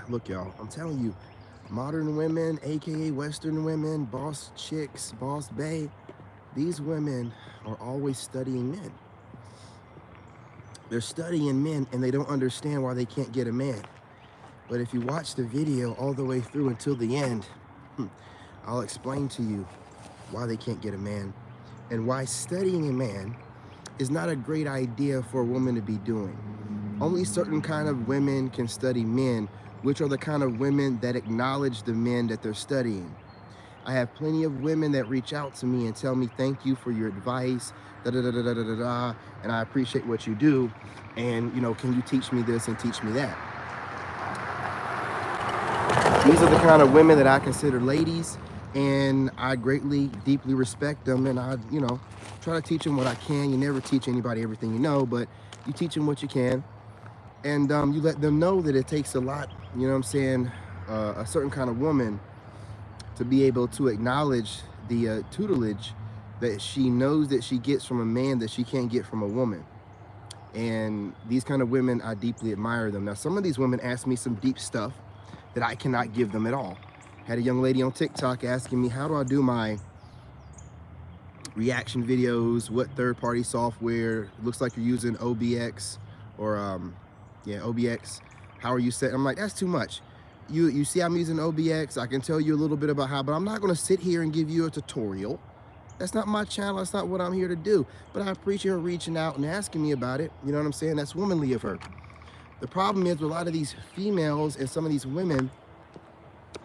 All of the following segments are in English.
Look, y'all, I'm telling you, modern women, aka Western women, boss chicks, boss bae, these women are always studying men. They're studying men and they don't understand why they can't get a man. But if you watch the video all the way through until the end, I'll explain to you why they can't get a man and why studying a man is not a great idea for a woman to be doing. Only certain kind of women can study men, which are the kind of women that acknowledge the men that they're studying. I have plenty of women that reach out to me and tell me, thank you for your advice, da da da da da da da, and I appreciate what you do. And, you know, can you teach me this and teach me that? These are the kind of women that I consider ladies, and I greatly, deeply respect them. And I, you know, try to teach them what I can. You never teach anybody everything you know, but you teach them what you can. And you let them know that it takes a lot, you know what I'm saying, a certain kind of woman to be able to acknowledge the tutelage that she knows that she gets from a man that she can't get from a woman. And these kind of women, I deeply admire them. Now, some of these women ask me some deep stuff that I cannot give them at all. Had a young lady on TikTok asking me, how do I do my reaction videos? What third-party software? It looks like you're using OBX or OBX. How are you set? I'm like, that's too much. You see I'm using OBX. I can tell you a little bit about how, but I'm not going to sit here and give you a tutorial. That's not my channel. That's not what I'm here to do. But I appreciate her reaching out and asking me about it. You know what I'm saying? That's womanly of her. The problem is with a lot of these females and some of these women,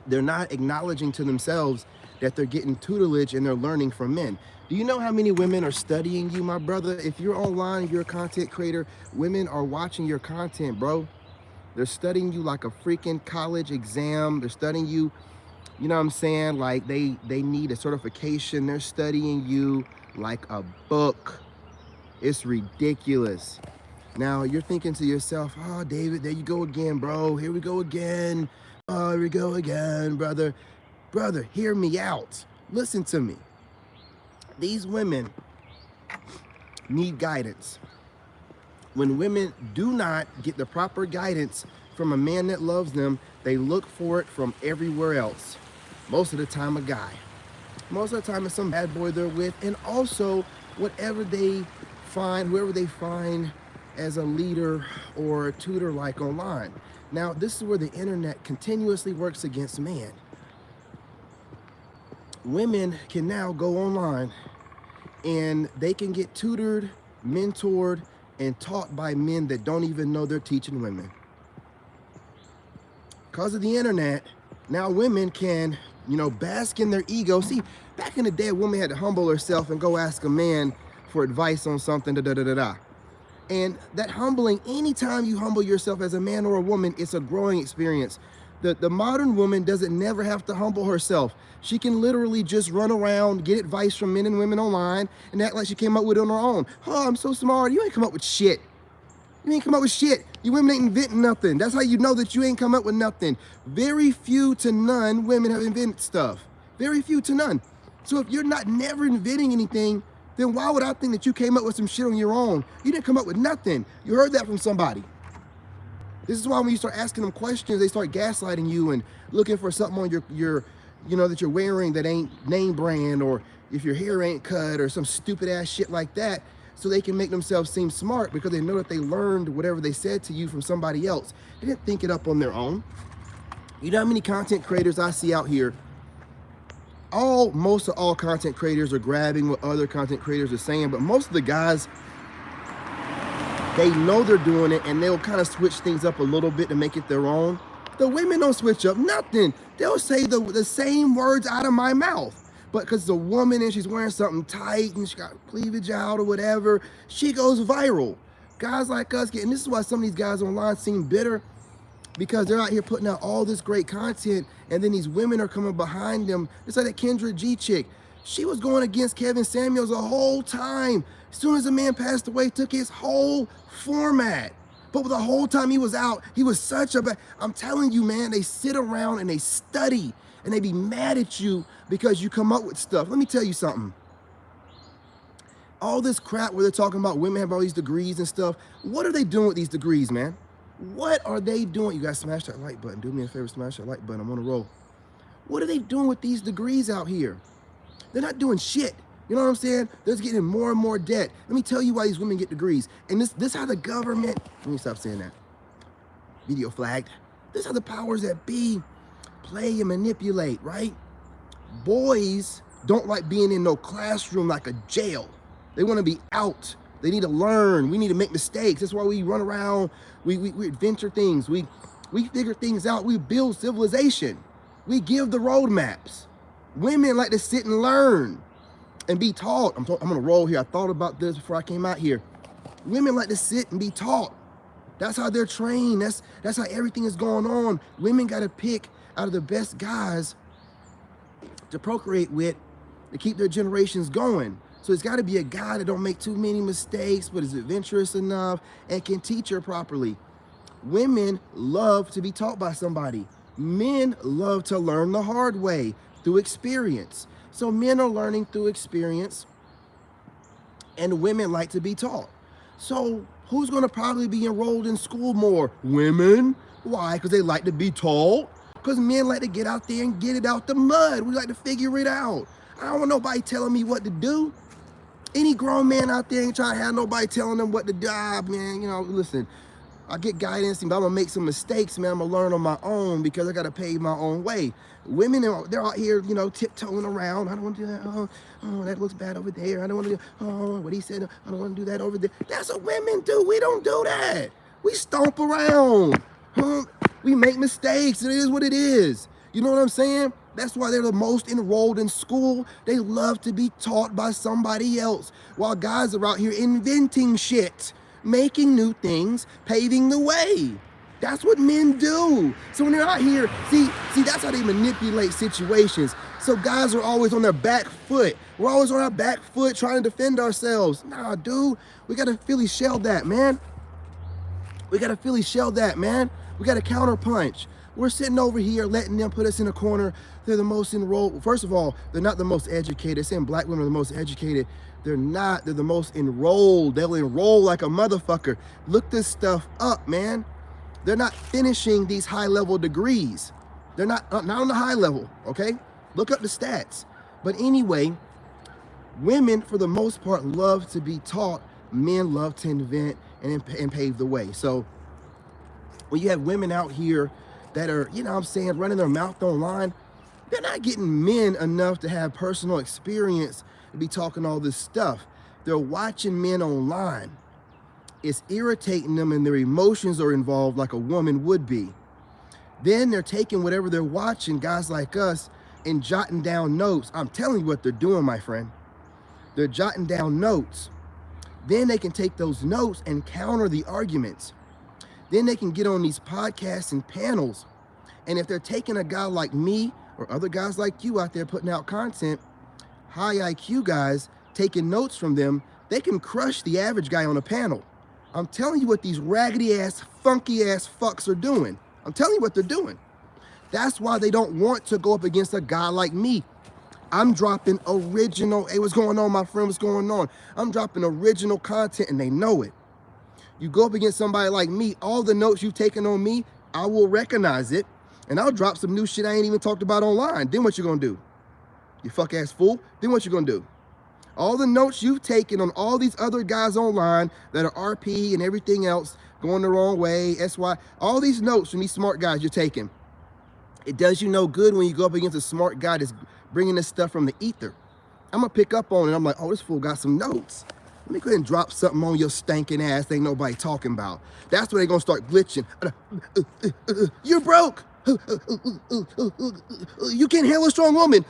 they're not acknowledging to themselves that they're getting tutelage and they're learning from men. Do you know how many women are studying you, my brother? If you're online, if you're a content creator, women are watching your content, bro. They're studying you like a freaking college exam. They're studying you, you know what I'm saying? Like they need a certification. They're studying you like a book. It's ridiculous. Now you're thinking to yourself, oh, David, there you go again, bro. Here we go again. Oh, here we go again, brother. Brother, hear me out. Listen to me. These women need guidance. When women do not get the proper guidance from a man that loves them, they look for it from everywhere else. Most of the time, a guy. Most of the time, it's some bad boy they're with, and also whatever they find, whoever they find as a leader or a tutor like online. Now, this is where the internet continuously works against man. Women can now go online and they can get tutored, mentored, and taught by men that don't even know they're teaching women. Because of the internet, now women can, you know, bask in their ego. See, back in the day, a woman had to humble herself and go ask a man for advice on something, da-da-da-da-da. And that humbling, anytime you humble yourself as a man or a woman, it's a growing experience. The modern woman doesn't never have to humble herself. She can literally just run around, get advice from men and women online, and act like she came up with it on her own. Oh, I'm so smart. You ain't come up with shit. You ain't come up with shit. You women ain't inventing nothing. That's how you know that you ain't come up with nothing. Very few to none women have invented stuff. Very few to none. So if you're not never inventing anything, then why would I think that you came up with some shit on your own? You didn't come up with nothing. You heard that from somebody. This is why when you start asking them questions, they start gaslighting you and looking for something on your you know, that you're wearing that ain't name brand, or if your hair ain't cut or some stupid ass shit like that, so they can make themselves seem smart because they know that they learned whatever they said to you from somebody else. They didn't think it up on their own. You know how many content creators I see out here? Most of all content creators are grabbing what other content creators are saying, but most of the guys, they know they're doing it and they'll kind of switch things up a little bit to make it their own. The women don't switch up nothing. They'll say the same words out of my mouth. But because it's a woman and she's wearing something tight and she got cleavage out or whatever, she goes viral. Guys like us and this is why some of these guys online seem bitter, because they're out here putting out all this great content and then these women are coming behind them. It's like that Kendra G chick. She was going against Kevin Samuels the whole time. As soon as the man passed away, took his whole format. But the whole time he was out, he was such a bad, I'm telling you, man, they sit around and they study and they be mad at you because you come up with stuff. Let me tell you something. All this crap where they're talking about women have all these degrees and stuff, what are they doing with these degrees, man? What are they doing? You guys smash that like button. Do me a favor, smash that like button. I'm on a roll. What are they doing with these degrees out here? They're not doing shit. You know what I'm saying? They're just getting more and more debt. Let me tell you why these women get degrees. And this how the government, let me stop saying that. Video flagged. This how the powers that be play and manipulate, right? Boys don't like being in no classroom like a jail. They want to be out. They need to learn. We need to make mistakes. That's why we run around. We adventure things. We figure things out. We build civilization. We give the roadmaps. Women like to sit and learn and be taught. I'm gonna roll here. I thought about this before I came out here. Women like to sit and be taught. That's how they're trained. That's how everything is going on. Women got to pick out of the best guys to procreate with to keep their generations going. So it's got to be a guy that don't make too many mistakes, but is adventurous enough and can teach her properly. Women love to be taught by somebody. Men love to learn the hard way through experience. So men are learning through experience and women like to be taught. So who's going to probably be enrolled in school more? Women. Why? Because they like to be taught. Because men like to get out there and get it out the mud. We like to figure it out. I don't want nobody telling me what to do. Any grown man out there ain't trying to have nobody telling them what to do. Man, you know, listen, I get guidance, but I'm going to make some mistakes, man. I'm going to learn on my own because I got to pave my own way. Women, they're out here, you know, tiptoeing around. I don't want to do that. Oh, that looks bad over there. I don't want to do, oh, what he said, I don't want to do that over there. That's what women do. We don't do that. We stomp around. We make mistakes. It is what it is. You know what I'm saying? That's why they're the most enrolled in school. They love to be taught by somebody else, while guys are out here inventing shit, making new things, paving the way. That's what men do. So when they're out here, see, that's how they manipulate situations. So guys are always on their back foot. We're always on our back foot trying to defend ourselves. Nah, dude, we gotta Philly shell that, man. We gotta Philly shell that, man. We gotta counterpunch. We're sitting over here letting them put us in a corner. They're the most enrolled. First of all, they're not the most educated. They're saying black women are the most educated. They're not. They're the most enrolled. They'll enroll like a motherfucker. Look this stuff up, man. They're not finishing these high-level degrees. They're not on the high level, okay? Look up the stats. But anyway, women, for the most part, love to be taught. Men love to invent and pave the way. So when you have women out here that are, you know what I'm saying, running their mouth online, they're not getting men enough to have personal experience to be talking all this stuff. They're watching men online. It's irritating them and their emotions are involved like a woman would be. Then they're taking whatever they're watching, guys like us, and jotting down notes. I'm telling you what they're doing, my friend. They're jotting down notes. Then they can take those notes and counter the arguments. Then they can get on these podcasts and panels. And if they're taking a guy like me or other guys like you out there putting out content, high IQ guys, taking notes from them, they can crush the average guy on a panel. I'm telling you what these raggedy ass, funky ass fucks are doing. I'm telling you what they're doing. That's why they don't want to go up against a guy like me. I'm dropping original, hey, what's going on, my friend, what's going on? I'm dropping original content and they know it. You go up against somebody like me, all the notes you've taken on me, I will recognize it, and I'll drop some new shit I ain't even talked about online. Then what you gonna do? You fuck ass fool? Then what you gonna do? All the notes you've taken on all these other guys online that are RP and everything else, going the wrong way, SY, all these notes from these smart guys you're taking, it does you no good when you go up against a smart guy that's bringing this stuff from the ether. I'm gonna pick up on it. I'm like, oh, this fool got some notes. Let me go ahead and drop something on your stinking ass ain't nobody talking about. That's when they're gonna start glitching. You're broke. You can't handle a strong woman.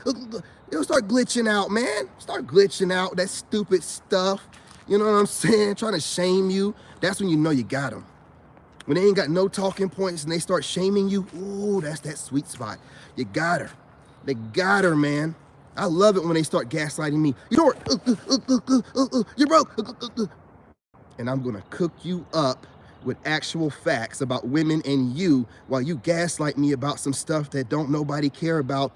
It'll start glitching out, man. Start glitching out that stupid stuff. You know what I'm saying? Trying to shame you. That's when you know you got them. When they ain't got no talking points and they start shaming you, ooh, that's that sweet spot. You got her. They got her, man. I love it when they start gaslighting me. You know what? You're broke. And I'm gonna cook you up with actual facts about women and you while you gaslight me about some stuff that don't nobody care about.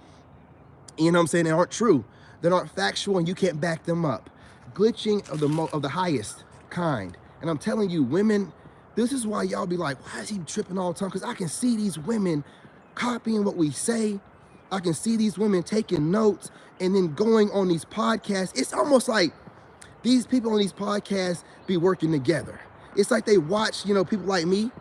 You know what I'm saying? They aren't true. They aren't factual and you can't back them up. Glitching of the highest kind. And I'm telling you, women, This is why y'all be like, why is he tripping all the time? Because I can see these women copying what we say. I can see these women taking notes and then going on these podcasts. It's almost like these people on these podcasts be working together. It's like they watch, you know, people like me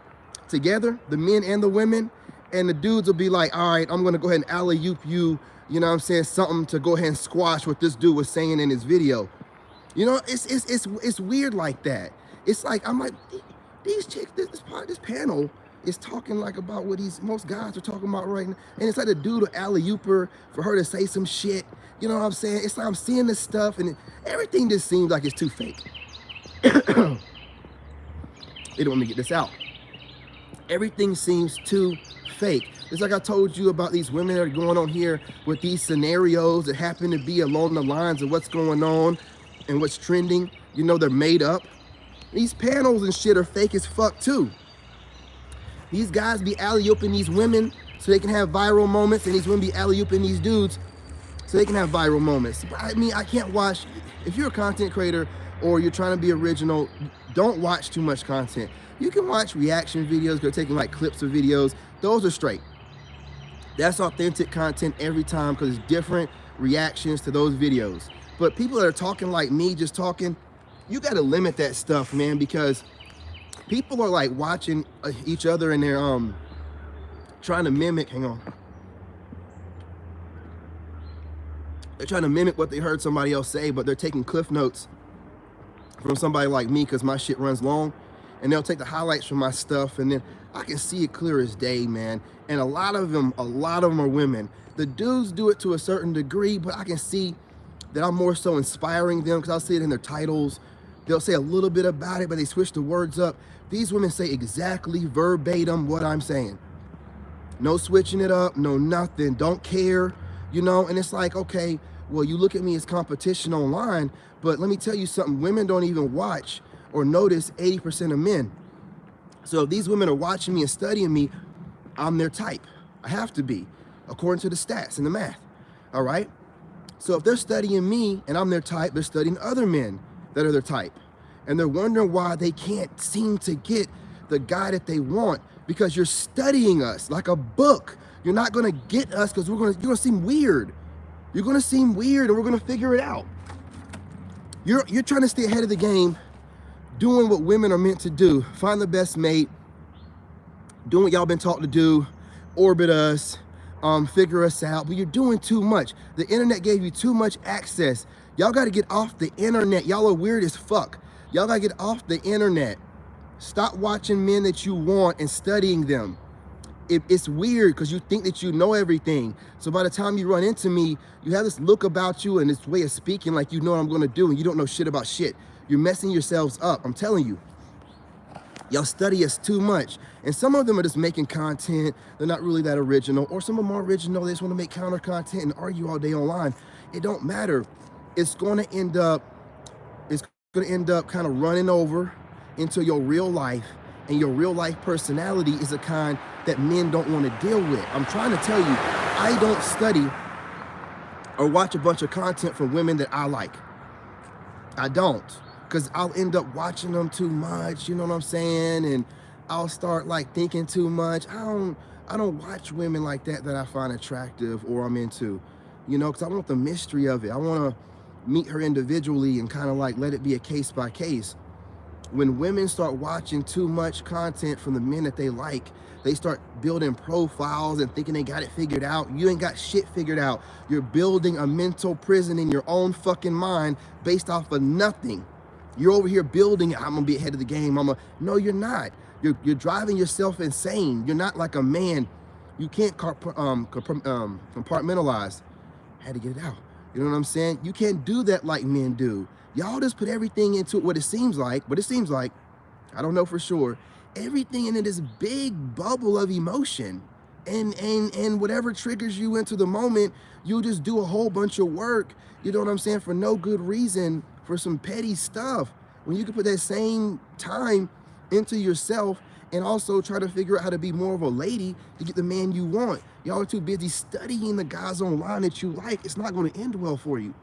together, the men and the women, and the dudes will be like, all right, I'm gonna go ahead and alley-oop you, you know what I'm saying, something to go ahead and squash what this dude was saying in his video. You know, it's weird like that. It's like, I'm like, these chicks, this panel is talking like about what most guys are talking about right now. And it's like the dude will alley-oop her for her to say some shit. You know what I'm saying? It's like I'm seeing this stuff and everything just seems like it's too fake. They don't want me to get this out. Everything seems too fake. It's like I told you about these women that are going on here with these scenarios that happen to be along the lines of what's going on and what's trending. You know, they're made up. These panels and shit are fake as fuck too. These guys be alley-ooping these women so they can have viral moments, and these women be alley-ooping these dudes so they can have viral moments. But I mean, I can't watch, if you're a content creator or you're trying to be original, don't watch too much content. You can watch reaction videos, they're taking like clips of videos. Those are straight. That's authentic content every time because it's different reactions to those videos. But people that are talking like me, just talking, you got to limit that stuff, man, because people are like watching each other and they're trying to mimic, hang on. They're trying to mimic what they heard somebody else say, but they're taking cliff notes from somebody like me because my shit runs long, and they'll take the highlights from my stuff, and then I can see it clear as day, man. And a lot of them are women. The dudes do it to a certain degree, but I can see that I'm more so inspiring them because I'll see it in their titles. They'll say a little bit about it, but they switch the words up. These women say exactly verbatim what I'm saying. No switching it up, no nothing, don't care, you know? And it's like, okay, well, you look at me as competition online, but let me tell you something, women don't even watch or notice 80% of men. So if these women are watching me and studying me, I'm their type. I have to be, according to the stats and the math, all right? So if they're studying me and I'm their type, they're studying other men that are their type. And they're wondering why they can't seem to get the guy that they want, because you're studying us like a book. You're not gonna get us because you're gonna seem weird. You're gonna seem weird and we're gonna figure it out. You're trying to stay ahead of the game, doing what women are meant to do. Find the best mate, doing what y'all been taught to do, orbit us, figure us out, but you're doing too much. The internet gave you too much access. Y'all gotta get off the internet. Y'all are weird as fuck. Y'all gotta get off the internet. Stop watching men that you want and studying them. It's weird because you think that you know everything. So by the time you run into me, you have this look about you and this way of speaking like you know what I'm gonna do, and you don't know shit about shit. You're messing yourselves up, I'm telling you. Y'all study us too much. And some of them are just making content. They're not really that original. Or some of them are original. They just want to make counter content and argue all day online. It don't matter. It's going to end up kind of running over into your real life. And your real life personality is a kind that men don't want to deal with. I'm trying to tell you, I don't study or watch a bunch of content from women that I like. I don't. Because I'll end up watching them too much, you know what I'm saying? And I'll start like thinking too much. I don't watch women like that I find attractive or I'm into, you know, because I want the mystery of it. I want to meet her individually and kind of like let it be a case by case. When women start watching too much content from the men that they like, they start building profiles and thinking they got it figured out. You ain't got shit figured out. You're building a mental prison in your own fucking mind based off of nothing. You're over here building, I'm gonna be ahead of the game. No, you're not. You're driving yourself insane. You're not like a man. You can't compartmentalize. I had to get it out. You know what I'm saying? You can't do that like men do. Y'all just put everything into what it seems like, I don't know for sure, everything into this big bubble of emotion. And whatever triggers you into the moment, you'll just do a whole bunch of work, you know what I'm saying, for no good reason, for some petty stuff, when you can put that same time into yourself and also try to figure out how to be more of a lady to get the man you want. Y'all are too busy studying the guys online that you like. It's not going to end well for you.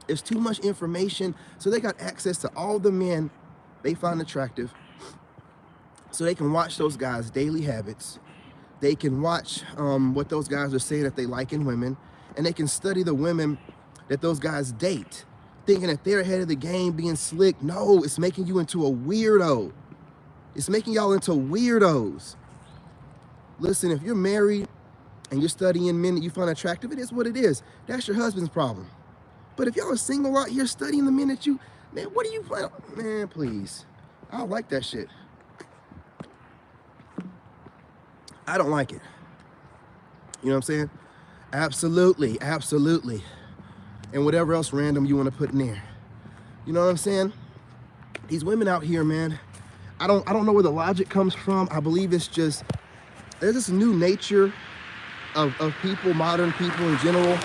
It's too much information, so they got access to all the men they find attractive. So they can watch those guys' daily habits. They can watch what those guys are saying that they like in women, and they can study the women that those guys date, thinking that they're ahead of the game, being slick. No, it's making you into a weirdo. It's making y'all into weirdos. Listen, if you're married and you're studying men that you find attractive, it is what it is. That's your husband's problem. But if y'all are single out here studying the men that you, man, what do you plan? Man, please. I don't like that shit. I don't like it. You know what I'm saying? Absolutely, absolutely. And whatever else random you want to put in there. You know what I'm saying? These women out here, man, I don't know where the logic comes from. I believe it's just, there's this new nature of people, modern people in general.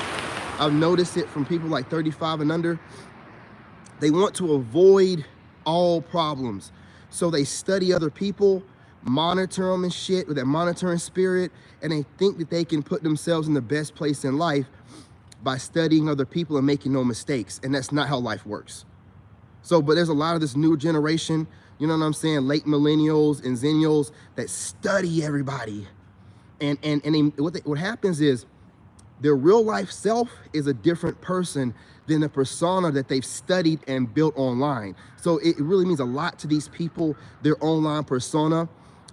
I've noticed it from people like 35 and under. They want to avoid all problems. So they study other people, monitor them and shit with that monitoring spirit, and they think that they can put themselves in the best place in life by studying other people and making no mistakes. And that's not how life works. So, but there's a lot of this new generation, you know what I'm saying, late millennials and zennials that study everybody. And what happens is their real life self is a different person than the persona that they've studied and built online. So it really means a lot to these people, their online persona,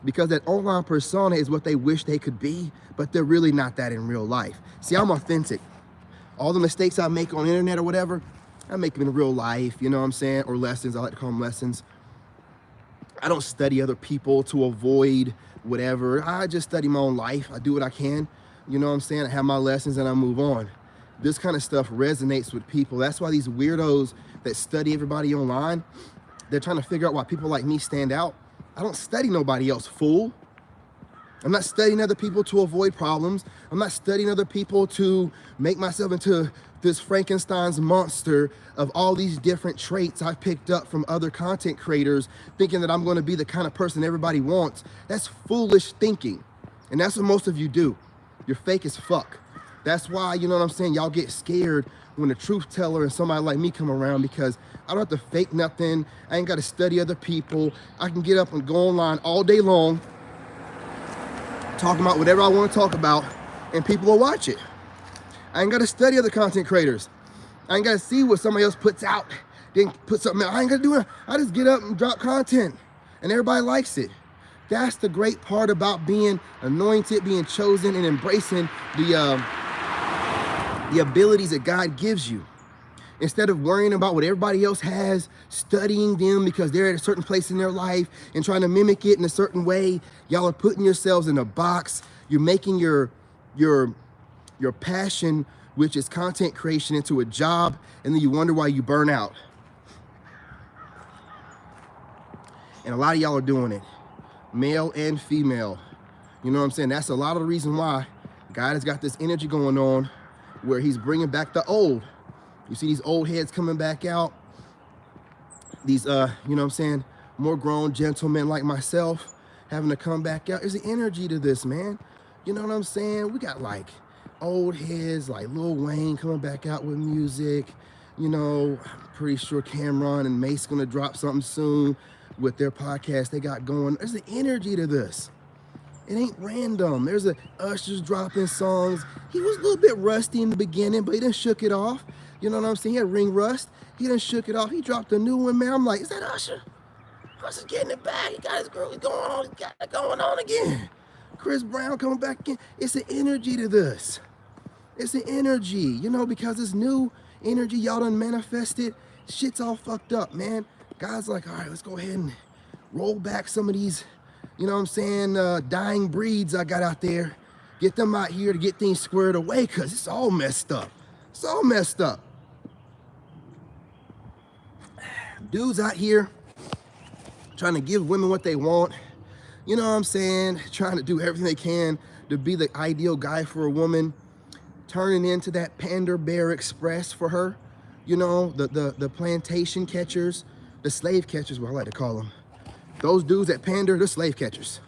because that online persona is what they wish they could be, but they're really not that in real life. See, I'm authentic. All the mistakes I make on the internet or whatever, I make them in real life, you know what I'm saying? Or lessons, I like to call them lessons. I don't study other people to avoid whatever. I just study my own life. I do what I can, you know what I'm saying? I have my lessons and I move on. This kind of stuff resonates with people. That's why these weirdos that study everybody online, they're trying to figure out why people like me stand out. I don't study nobody else, fool. I'm not studying other people to avoid problems. I'm not studying other people to make myself into this Frankenstein's monster of all these different traits I've picked up from other content creators, thinking that I'm going to be the kind of person everybody wants. That's foolish thinking. And that's what most of you do. You're fake as fuck. That's why, you know what I'm saying, y'all get scared when a truth teller and somebody like me come around, because I don't have to fake nothing. I ain't got to study other people. I can get up and go online all day long, talking about whatever I want to talk about, and people will watch it. I ain't got to study other content creators. I ain't got to see what somebody else puts out, then put something out. I ain't got to do it. I just get up and drop content, and everybody likes it. That's the great part about being anointed, being chosen, and embracing the abilities that God gives you. Instead of worrying about what everybody else has, studying them because they're at a certain place in their life and trying to mimic it in a certain way, y'all are putting yourselves in a box. You're making your passion, which is content creation, into a job, and then you wonder why you burn out. And a lot of y'all are doing it, male and female. You know what I'm saying? That's a lot of the reason why God has got this energy going on where he's bringing back the old. You see these old heads coming back out. These, you know what I'm saying, more grown gentlemen like myself having to come back out. There's an energy to this, man. You know what I'm saying? We got like old heads like Lil Wayne coming back out with music. You know, I'm pretty sure Cameron and Mace gonna drop something soon with their podcast they got going. There's an energy to this. It ain't random. There's a Usher's dropping songs. He was a little bit rusty in the beginning, but he done shook it off. You know what I'm saying? He had ring rust. He done shook it off. He dropped a new one, man. I'm like, is that Usher? Usher's getting it back. He got his girl going on. He got it going on again. Chris Brown coming back in. It's an energy to this. It's an energy, you know, because it's new energy. Y'all done manifested. Shit's all fucked up, man. God's like, all right, let's go ahead and roll back some of these, you know what I'm saying, dying breeds I got out there. Get them out here to get things squared away, because it's all messed up. It's all messed up. Dudes out here trying to give women what they want. You know what I'm saying? Trying to do everything they can to be the ideal guy for a woman. Turning into that Pander Bear Express for her. You know, the plantation catchers, the slave catchers, what I like to call them. Those dudes that pander, they're slave catchers.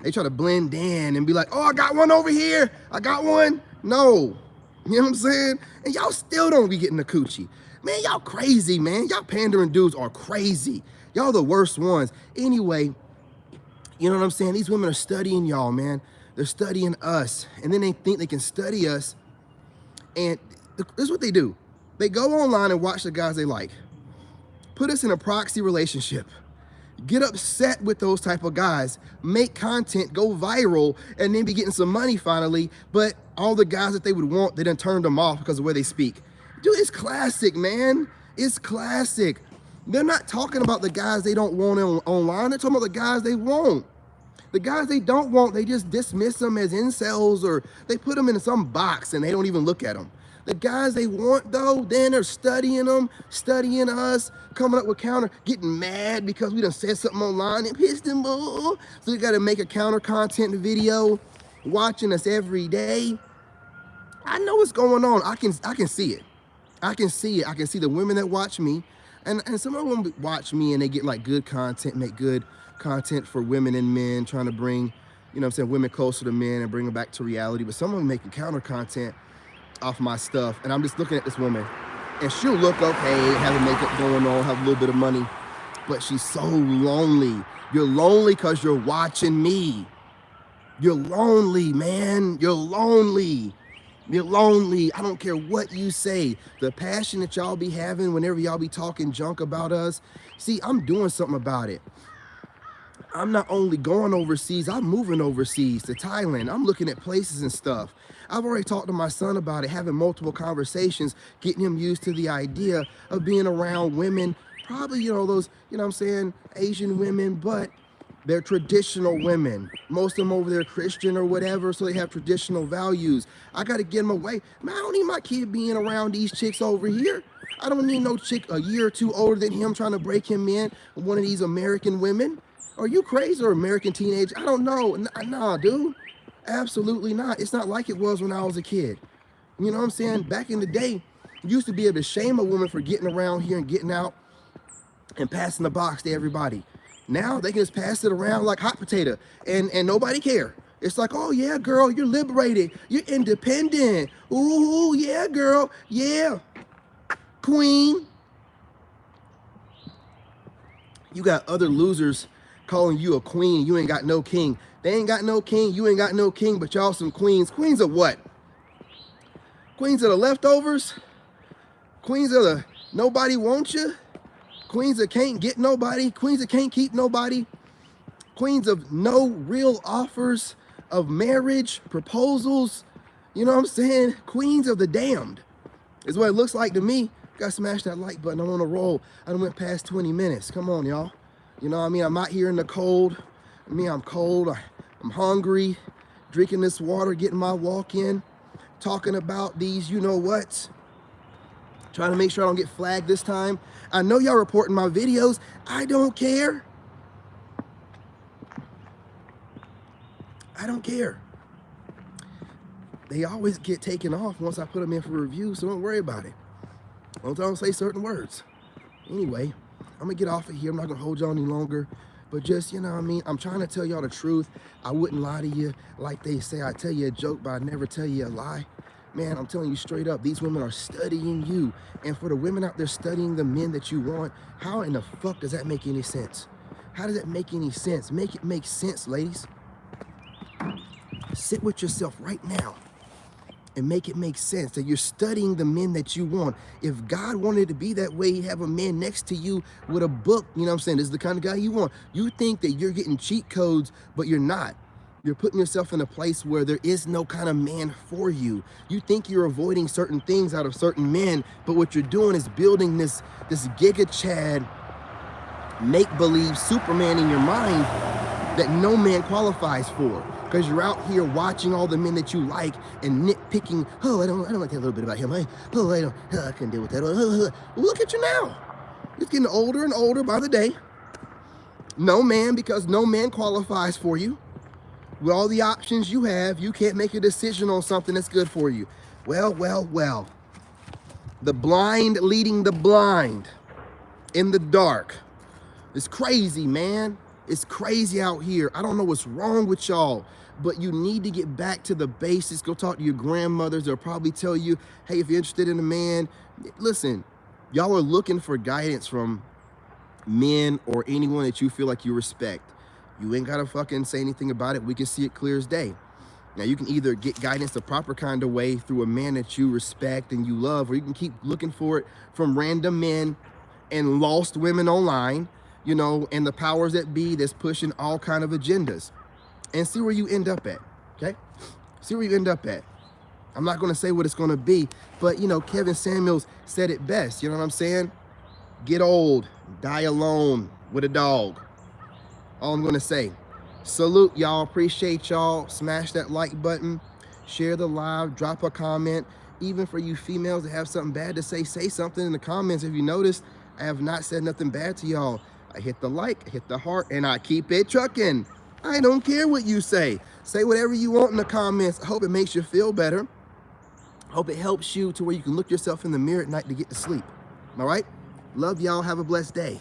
They try to blend in and be like, oh, I got one over here. I got one. No. You know what I'm saying? And y'all still don't be getting the coochie. Man, y'all crazy, man. Y'all pandering dudes are crazy. Y'all the worst ones. Anyway, You know what I'm saying? These women are studying y'all, man. They're studying us. And then they think they can study us. And this is what they do. They go online and watch the guys they like. Put us in a proxy relationship. Get upset with those type of guys, make content, go viral, and then be getting some money finally. But all the guys that they would want, they done turned them off because of the way they speak. Dude, it's classic, man. It's classic. They're not talking about the guys they don't want online. They're talking about the guys they want. The guys they don't want, they just dismiss them as incels, or they put them in some box and they don't even look at them. The guys they want, though, then they're studying them, studying us, coming up with counter, getting mad because we done said something online and pissed them off. So they got to make a counter content video, watching us every day. I know what's going on. I can see it. I can see it. I can see the women that watch me, and some of them watch me and they get like good content, make good content for women and men, trying to bring, you know what I'm saying, women closer to men and bring them back to reality. But some of them making counter content off my stuff, and I'm just looking at this woman, and she'll look okay, have a makeup going on, have a little bit of money, but she's so lonely. You're lonely because you're watching me. You're lonely, man. You're lonely. You're lonely. I don't care what you say. The passion that y'all be having whenever y'all be talking junk about us, see, I'm doing something about it. I'm not only going overseas, I'm moving overseas to Thailand. I'm looking at places and stuff. I've already talked to my son about it, having multiple conversations, getting him used to the idea of being around women, probably, you know, those, you know what I'm saying, Asian women, but they're traditional women. Most of them over there Christian or whatever, so they have traditional values. I got to get them away. Man, I don't need my kid being around these chicks over here. I don't need no chick a year or two older than him trying to break him in, one of these American women. Are you crazy, or American teenage? I don't know. Nah, dude. Absolutely not. It's not like it was when I was a kid. You know what I'm saying? Back in the day, you used to be able to shame a woman for getting around here and getting out and passing the box to everybody. Now they can just pass it around like hot potato and nobody care. It's like, oh yeah, girl, you're liberated. You're independent. Ooh, yeah, girl. Yeah. Queen. You got other losers calling you a queen. You ain't got no king. They ain't got no king. You ain't got no king, but y'all some queens. Queens of what? Queens of the leftovers? Queens of the nobody wants you? Queens that can't get nobody? Queens that can't keep nobody? Queens of no real offers of marriage, proposals? You know what I'm saying? Queens of the damned is what it looks like to me. Gotta smash that like button. I'm on a roll. I done went past 20 minutes. Come on, y'all. You know what I mean? I'm out here in the cold. I mean, I'm cold. I'm hungry. Drinking this water, getting my walk in. Talking about these, you know what? Trying to make sure I don't get flagged this time. I know y'all reporting my videos. I don't care. I don't care. They always get taken off once I put them in for review, so don't worry about it. I don't say certain words. Anyway, I'm gonna get off of here. I'm not gonna hold y'all any longer. But just, you know what I mean? I'm trying to tell y'all the truth. I wouldn't lie to you like they say. I tell you a joke, but I never tell you a lie. Man, I'm telling you straight up, these women are studying you. And for the women out there studying the men that you want, how in the fuck does that make any sense? How does that make any sense? Make it make sense, ladies. Sit with yourself right now and make it make sense that you're studying the men that you want. If God wanted it to be that way, he'd have a man next to you with a book, you know what I'm saying? This is the kind of guy you want. You think that you're getting cheat codes, but you're not. You're putting yourself in a place where there is no kind of man for you. You think you're avoiding certain things out of certain men, but what you're doing is building this Giga Chad make-believe Superman in your mind that no man qualifies for. Because you're out here watching all the men that you like and nitpicking. Oh, I don't like that little bit about him. I couldn't deal with that. Well, look at you now. You're getting older and older by the day. No man, because no man qualifies for you. With all the options you have, you can't make a decision on something that's good for you. Well. The blind leading the blind in the dark. It's crazy, man. It's crazy out here. I don't know what's wrong with y'all, but you need to get back to the basics. Go talk to your grandmothers. They'll probably tell you, hey, if you're interested in a man, listen, y'all are looking for guidance from men or anyone that you feel like you respect. You ain't gotta fucking say anything about it. We can see it clear as day. Now, you can either get guidance the proper kind of way through a man that you respect and you love, or you can keep looking for it from random men and lost women online, you know, and the powers that be that's pushing all kind of agendas, and see where you end up at, okay? See where you end up at. I'm not gonna say what it's gonna be, but you know, Kevin Samuels said it best, you know what I'm saying? Get old, die alone with a dog. All I'm gonna say. Salute y'all, appreciate y'all. Smash that like button, share the live, drop a comment. Even for you females that have something bad to say something in the comments. If you notice, I have not said nothing bad to y'all. I hit the like, I hit the heart, and I keep it trucking. I don't care what you say. Say whatever you want in the comments. I hope it makes you feel better. Hope it helps you to where you can look yourself in the mirror at night to get to sleep. All right? Love y'all. Have a blessed day.